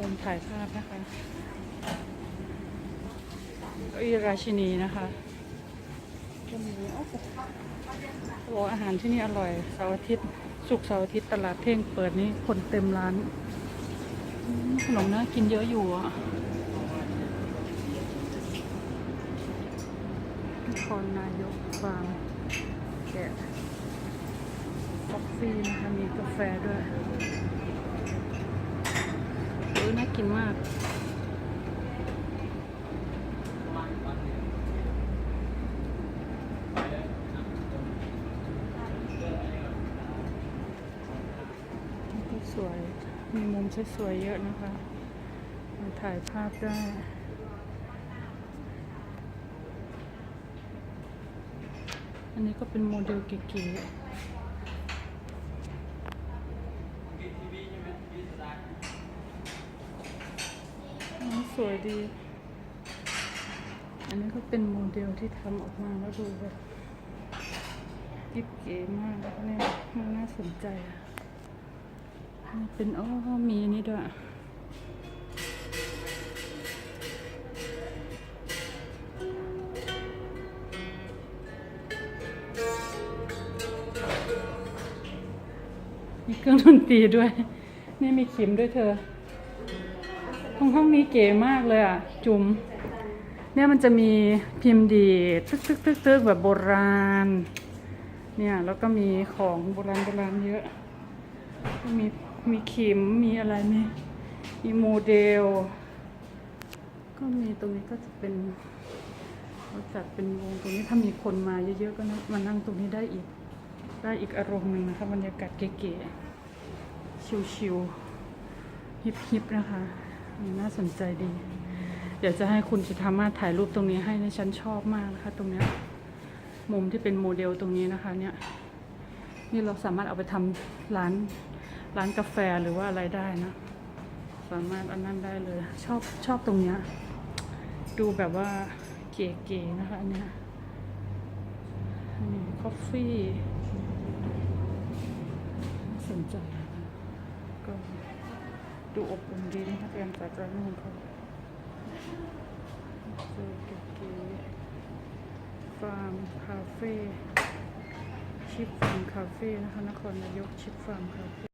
มุมถ่ายภาพนะคะเก้าอี้ราชินีนะคะก็มีบอกอาหารที่นี่อร่อยเสาร์อาทิตย์ศุกร์เสาร์อาทิตย์ตลาดเท่งเปิดนี่คนเต็มร้านขนมน่ากินเยอะอยู่อ่ะนครนายกฟาร์มแกะกาแฟนะคะมีกาแฟด้วยน่ากินมากสวยมีมุมสวยๆเยอะนะคะมาถ่ายภาพได้อันนี้ก็เป็นโมเดลเก๋ๆสวยดีอันนี้ก็เป็นโมเดลที่ทำออกมาแล้วดูแบบกิ๊บเก๋มากเนี่ยมันน่าสนใจอ่ะเป็นมีนี่ด้วยมีเครื่องดนตรีด้วยนี่มีขิมด้วยเธอห้องนี้เก๋มากเลยอ่ะจุ๋มเนี่ยมันจะมีพิมพ์ดีตึกแบบโบราณเนี่ยแล้วก็มีของโบราณเยอะมีขิมมีอะไรมีโมเดลก็มีตรงนี้ก็จะเป็นเราจัดเป็นวงตรงนี้ถ้ามีคนมาเยอะๆก็มานั่งตรงนี้ได้อีกอารมณ์หนึ่งนะคะบรรยากาศเก๋ๆชิลๆฮิปๆนะคะน่าสนใจดีเดี๋ยวจะให้คุณจิตามาถ่ายรูปตรงนี้ให้นะฉันชอบมากนะคะตรงนี้มุมที่เป็นโมเดลตรงนี้นะคะเนี่ยนี่เราสามารถเอาไปทำร้านกาแฟหรือว่าอะไรได้นะสามารถอันนั้นได้เลยชอบตรงเนี้ยดูแบบว่าเก๋ๆนะคะอันเนี้ยนี่คอฟฟี่สนใจก็ดูอบอุ่นดีนะคะการจัดร้านของเขาเก๋ๆฟาร์มคาเฟ่ชิปฟาร์มคาเฟ่นะคะนครนายกชิปฟาร์มคาเฟ่